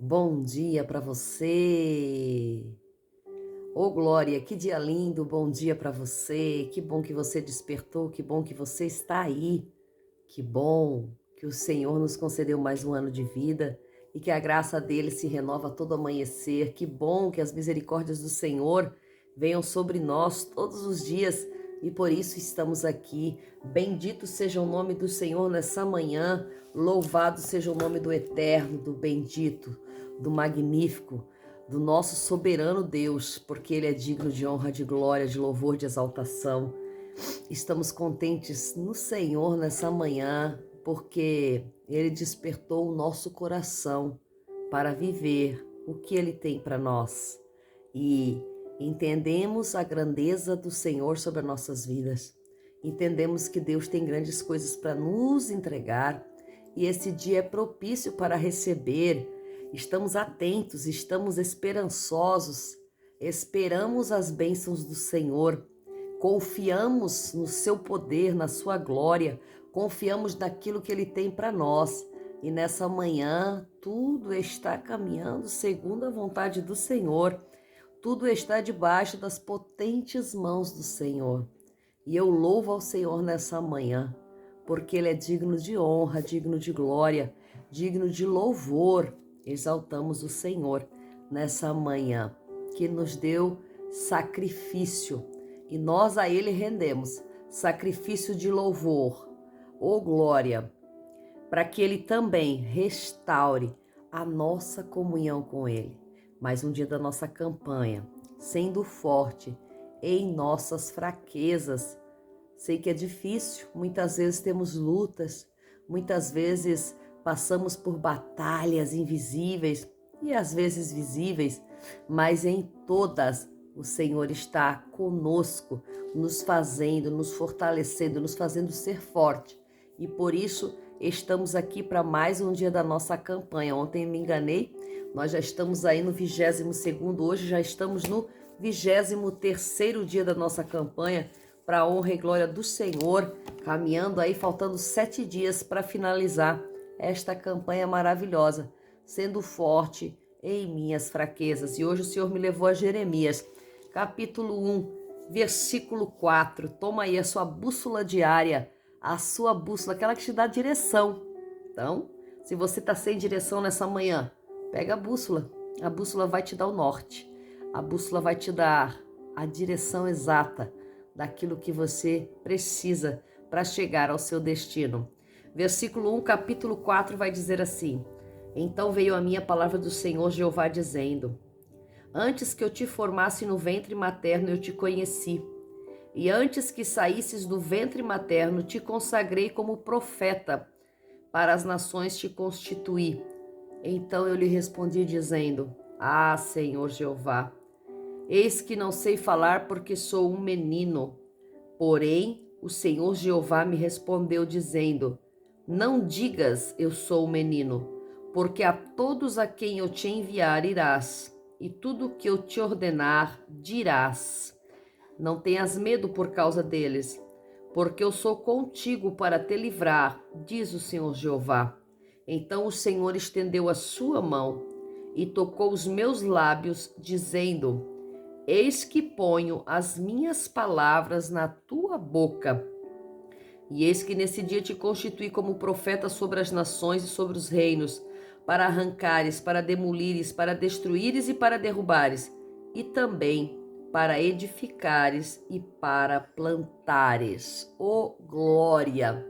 Bom dia para você. Ô Glória, que dia lindo, bom dia para você. Que bom que você despertou, que bom que você está aí. Que bom que o Senhor nos concedeu mais um ano de vida e que a graça dele se renova a todo amanhecer. Que bom que as misericórdias do Senhor venham sobre nós todos os dias e por isso estamos aqui. Bendito seja o nome do Senhor nessa manhã. Louvado seja o nome do Eterno, do Bendito, do Magnífico, do nosso soberano Deus, porque ele é digno de honra, de glória, de louvor, de exaltação. Estamos contentes no Senhor nessa manhã, porque Ele despertou o nosso coração para viver o que Ele tem para nós. E entendemos a grandeza do Senhor sobre as nossas vidas. Entendemos que Deus tem grandes coisas para nos entregar e esse dia é propício para receber. Estamos atentos, estamos esperançosos, esperamos as bênçãos do Senhor. Confiamos no seu poder, na sua glória, confiamos naquilo que ele tem para nós. E nessa manhã, tudo está caminhando segundo a vontade do Senhor. Tudo está debaixo das potentes mãos do Senhor. E eu louvo ao Senhor nessa manhã, porque ele é digno de honra, digno de glória, digno de louvor. Exaltamos o Senhor nessa manhã, que nos deu sacrifício e nós a ele rendemos sacrifício de louvor, ô glória, para que ele também restaure a nossa comunhão com ele. Mais um dia da nossa campanha, sendo forte em nossas fraquezas. Sei que é difícil, muitas vezes temos lutas, muitas vezes passamos por batalhas invisíveis e às vezes visíveis, mas em todas o Senhor está conosco, nos fazendo, nos fortalecendo, nos fazendo ser forte. E por isso estamos aqui para mais um dia da nossa campanha. Ontem me enganei, nós já estamos aí no 22º, hoje já estamos no 23º dia da nossa campanha, para a honra e glória do Senhor, caminhando aí, faltando 7 dias para finalizar esta campanha maravilhosa, sendo forte em minhas fraquezas. E hoje o Senhor me levou a Jeremias, capítulo 1, versículo 4. Toma aí a sua bússola diária, a sua bússola, aquela que te dá direção. Então, se você está sem direção nessa manhã, pega a bússola vai te dar o norte, a bússola vai te dar a direção exata daquilo que você precisa para chegar ao seu destino. Versículo 1, capítulo 4 vai dizer assim: Então veio a minha palavra do Senhor Jeová dizendo: Antes que eu te formasse no ventre materno eu te conheci, e antes que saísses do ventre materno te consagrei como profeta, para as nações te constituí. Então eu lhe respondi dizendo: Ah, Senhor Jeová, eis que não sei falar porque sou um menino. Porém, o Senhor Jeová me respondeu dizendo: Não digas eu sou um menino, porque a todos a quem eu te enviar irás, e tudo o que eu te ordenar dirás. Não tenhas medo por causa deles, porque eu sou contigo para te livrar, diz o Senhor Jeová. Então o Senhor estendeu a sua mão e tocou os meus lábios, dizendo: Eis que ponho as minhas palavras na tua boca. E eis que nesse dia te constituí como profeta sobre as nações e sobre os reinos, para arrancares, para demolires, para destruíres e para derrubares, e também para edificares e para plantares. Oh, glória!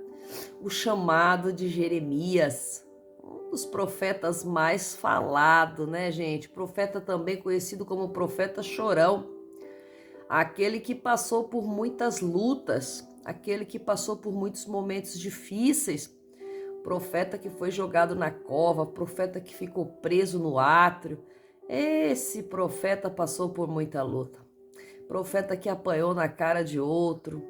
O chamado de Jeremias, um dos profetas mais falado, né, gente? Profeta também conhecido como profeta chorão. Aquele que passou por muitas lutas, aquele que passou por muitos momentos difíceis, profeta que foi jogado na cova, profeta que ficou preso no átrio. Esse profeta passou por muita luta. Profeta que apanhou na cara de outro.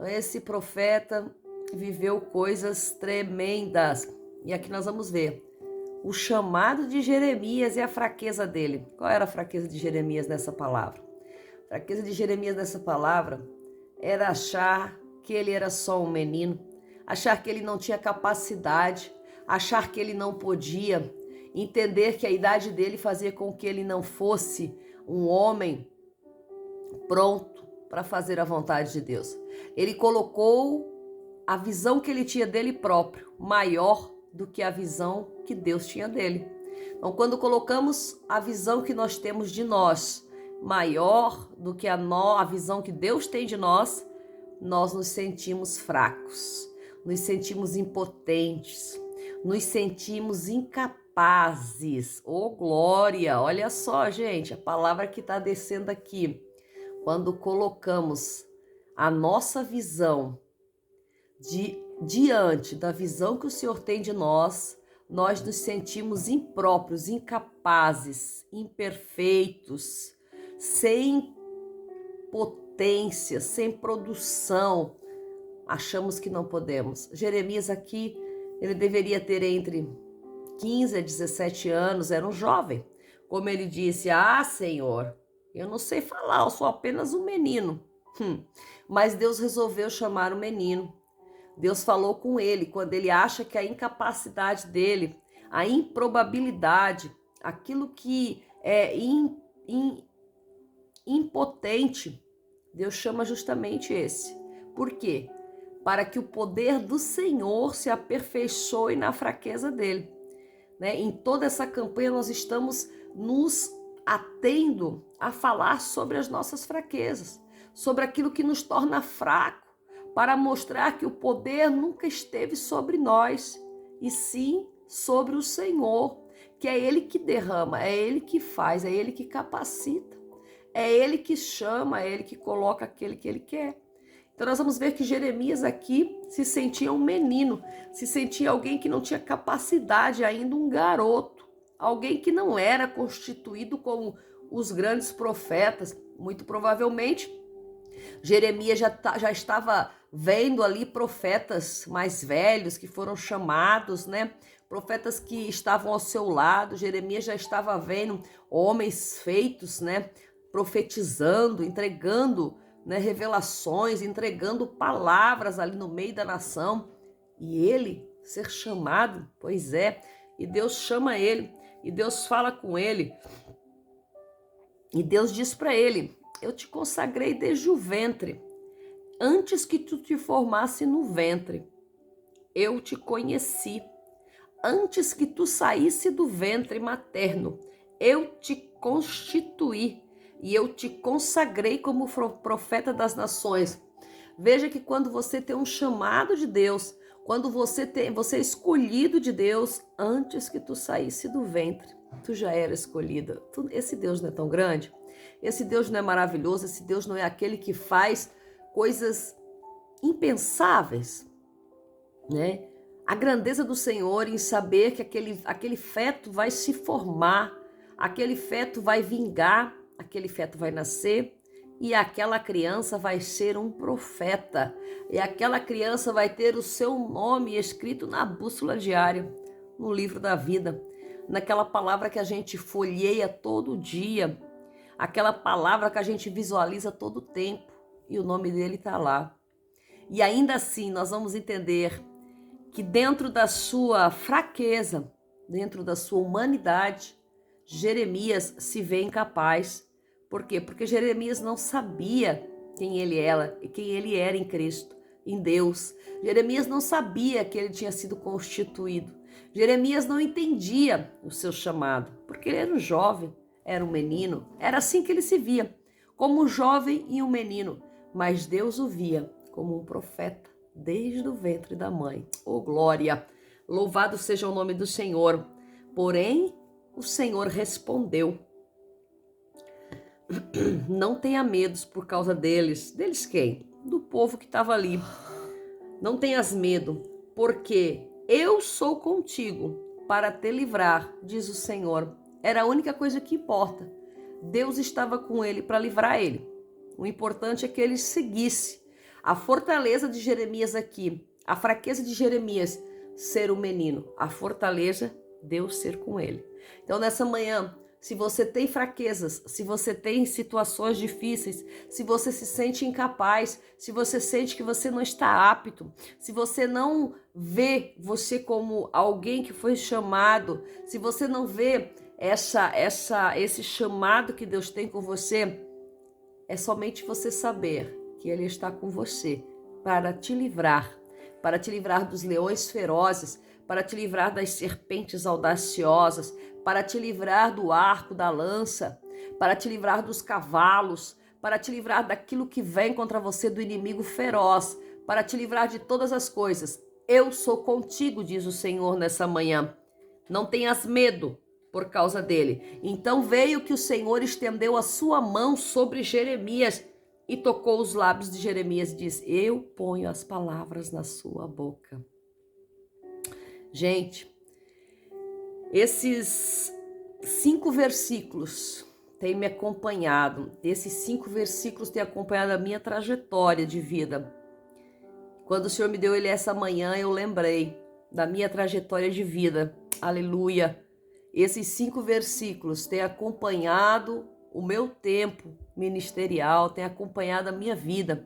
Esse profeta viveu coisas tremendas. E aqui nós vamos ver o chamado de Jeremias e a fraqueza dele. Qual era a fraqueza de Jeremias nessa palavra? A fraqueza de Jeremias nessa palavra era achar que ele era só um menino, achar que ele não tinha capacidade, achar que ele não podia. entender que a idade dele fazia com que ele não fosse um homem pronto para fazer a vontade de Deus. Ele colocou a visão que ele tinha dele próprio maior do que a visão que Deus tinha dele. Então, quando colocamos a visão que nós temos de nós maior do que a visão que Deus tem de nós, nós nos sentimos fracos, nos sentimos impotentes, nos sentimos incapazes. Oh, glória! Olha só, gente, a palavra que está descendo aqui. Quando colocamos a nossa visão diante da visão que o Senhor tem de nós, nós nos sentimos impróprios, incapazes, imperfeitos, sem potência, sem produção. Achamos que não podemos. Jeremias aqui, ele deveria ter entre 15 a 17 anos, era um jovem. Como ele disse, Senhor, eu não sei falar, eu sou apenas um menino. Mas Deus resolveu chamar o menino. Deus falou com ele quando ele acha que a incapacidade dele, a improbabilidade, aquilo que é impotente, Deus chama justamente esse. Por quê? Para que o poder do Senhor se aperfeiçoe na fraqueza dele. Né? Em toda essa campanha nós estamos nos atendo a falar sobre as nossas fraquezas, sobre aquilo que nos torna fraco, para mostrar que o poder nunca esteve sobre nós, e sim sobre o Senhor, que é Ele que derrama, é Ele que faz, é Ele que capacita, é Ele que chama, é Ele que coloca aquele que Ele quer. Então nós vamos ver que Jeremias aqui se sentia um menino, se sentia alguém que não tinha capacidade, ainda um garoto, alguém que não era constituído como os grandes profetas. Muito provavelmente Jeremias já estava vendo ali profetas mais velhos que foram chamados, né? Profetas que estavam ao seu lado. Jeremias já estava vendo homens feitos, né? Profetizando, entregando, né? Revelações, entregando palavras ali no meio da nação. E ele ser chamado, pois é, e Deus chama ele, e Deus fala com ele, e Deus diz para ele: eu te consagrei desde o ventre, antes que tu te formasse no ventre, eu te conheci. Antes que tu saísse do ventre materno, eu te constituí e eu te consagrei como profeta das nações. Veja que quando você tem um chamado de Deus, quando você é escolhido de Deus, antes que tu saísse do ventre, tu já era escolhida. Esse Deus não é tão grande? Esse Deus não é maravilhoso? Esse Deus não é aquele que faz coisas impensáveis, né? A grandeza do Senhor em saber que aquele feto vai se formar, aquele feto vai vingar, aquele feto vai nascer e aquela criança vai ser um profeta. E aquela criança vai ter o seu nome escrito na bússola diária, no livro da vida, naquela palavra que a gente folheia todo dia, aquela palavra que a gente visualiza todo tempo, e o nome dele está lá. E ainda assim nós vamos entender que dentro da sua fraqueza, dentro da sua humanidade, Jeremias se vê incapaz. Por quê? Porque Jeremias não sabia quem ele era e quem ele era em Cristo, em Deus. Jeremias não sabia que ele tinha sido constituído. Jeremias não entendia o seu chamado, porque ele era um jovem, era um menino. Era assim que ele se via, como um jovem e um menino. Mas Deus o via como um profeta desde o ventre da mãe. Oh, glória! Louvado seja o nome do Senhor. Porém, o Senhor respondeu: não tenha medos por causa deles. Deles quem? Do povo que estava ali. Não tenhas medo, porque eu sou contigo para te livrar, diz o Senhor. Era a única coisa que importa. Deus estava com ele para livrar ele. O importante é que ele seguisse. A fortaleza de Jeremias aqui, a fraqueza de Jeremias, ser um menino. A fortaleza, Deus ser com ele. Então, nessa manhã, se você tem fraquezas, se você tem situações difíceis, se você se sente incapaz, se você sente que você não está apto, se você não vê você como alguém que foi chamado, se você não vê esse chamado que Deus tem com você, é somente você saber que Ele está com você para te livrar dos leões ferozes, para te livrar das serpentes audaciosas, para te livrar do arco, da lança, para te livrar dos cavalos, para te livrar daquilo que vem contra você, do inimigo feroz, para te livrar de todas as coisas. Eu sou contigo, diz o Senhor nessa manhã. Não tenhas medo por causa dele. Então veio que o Senhor estendeu a sua mão sobre Jeremias e tocou os lábios de Jeremias e diz: eu ponho as palavras na sua boca. Gente, esses 5 versículos têm me acompanhado. Esses 5 versículos têm acompanhado a minha trajetória de vida. Quando o Senhor me deu ele essa manhã, eu lembrei da minha trajetória de vida. Aleluia! Esses 5 versículos têm acompanhado o meu tempo ministerial, têm acompanhado a minha vida,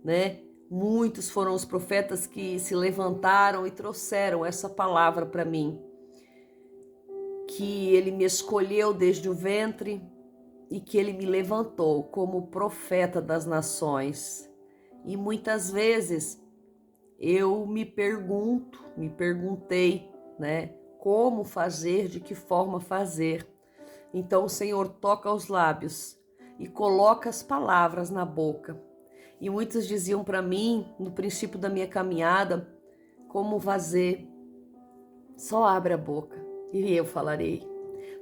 né? Muitos foram os profetas que se levantaram e trouxeram essa palavra para mim. Que ele me escolheu desde o ventre e que ele me levantou como profeta das nações. E muitas vezes eu me perguntei, né? Como fazer, de que forma fazer. Então o Senhor toca os lábios e coloca as palavras na boca. E muitos diziam para mim, no princípio da minha caminhada, como fazer? Só abre a boca e eu falarei.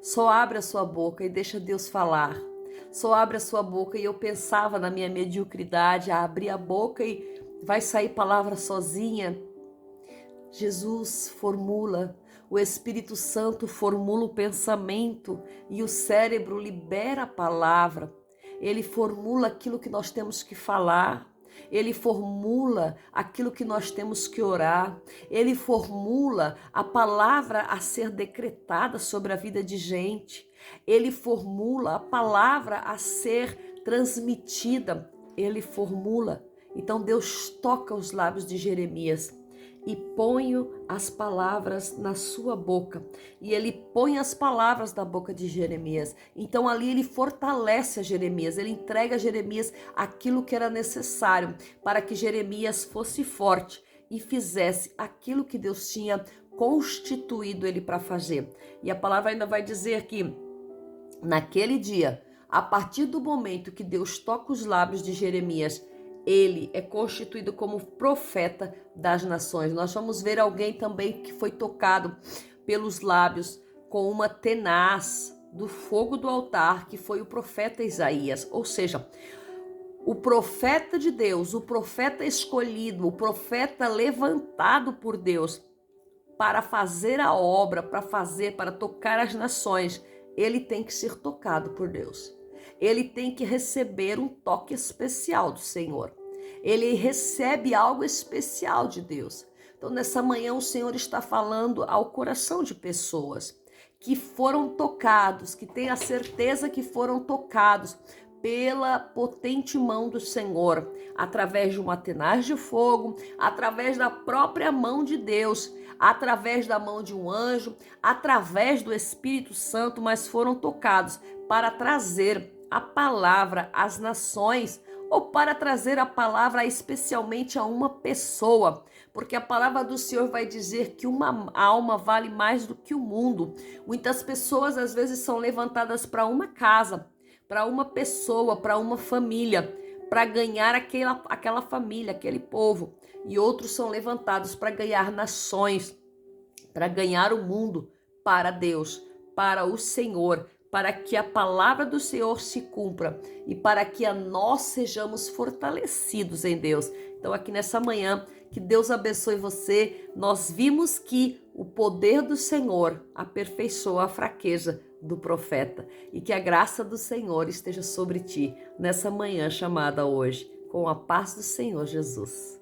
Só abre a sua boca e deixa Deus falar. Só abre a sua boca. E eu pensava na minha mediocridade, a abrir a boca e vai sair palavra sozinha. Jesus formula, o Espírito Santo formula o pensamento e o cérebro libera a palavra. Ele formula aquilo que nós temos que falar. Ele formula aquilo que nós temos que orar. Ele formula a palavra a ser decretada sobre a vida de gente. Ele formula a palavra a ser transmitida. Ele formula. Então Deus toca os lábios de Jeremias e ponho as palavras na sua boca. E ele põe as palavras na boca de Jeremias. Então ali ele fortalece a Jeremias, ele entrega a Jeremias aquilo que era necessário para que Jeremias fosse forte e fizesse aquilo que Deus tinha constituído ele para fazer. E a palavra ainda vai dizer que naquele dia, a partir do momento que Deus toca os lábios de Jeremias, ele é constituído como profeta das nações. Nós vamos ver alguém também que foi tocado pelos lábios com uma tenaz do fogo do altar, que foi o profeta Isaías. Ou seja, o profeta de Deus, o profeta escolhido, o profeta levantado por Deus para fazer a obra, para tocar as nações, ele tem que ser tocado por Deus. Ele tem que receber um toque especial do Senhor. Ele recebe algo especial de Deus. Então, nessa manhã, o Senhor está falando ao coração de pessoas que foram tocados, que têm a certeza que foram tocados pela potente mão do Senhor, através de uma tenaz de fogo, através da própria mão de Deus, através da mão de um anjo, através do Espírito Santo, mas foram tocados para trazer a palavra às nações, ou para trazer a palavra especialmente a uma pessoa, porque a palavra do Senhor vai dizer que uma alma vale mais do que o mundo. Muitas pessoas às vezes são levantadas para uma casa, para uma pessoa, para uma família, para ganhar aquela família, aquele povo, e outros são levantados para ganhar nações, para ganhar o mundo para Deus, para o Senhor, para que a palavra do Senhor se cumpra e para que nós sejamos fortalecidos em Deus. Então aqui nessa manhã, que Deus abençoe você. Nós vimos que o poder do Senhor aperfeiçoa a fraqueza do profeta e que a graça do Senhor esteja sobre ti nessa manhã chamada hoje, com a paz do Senhor Jesus.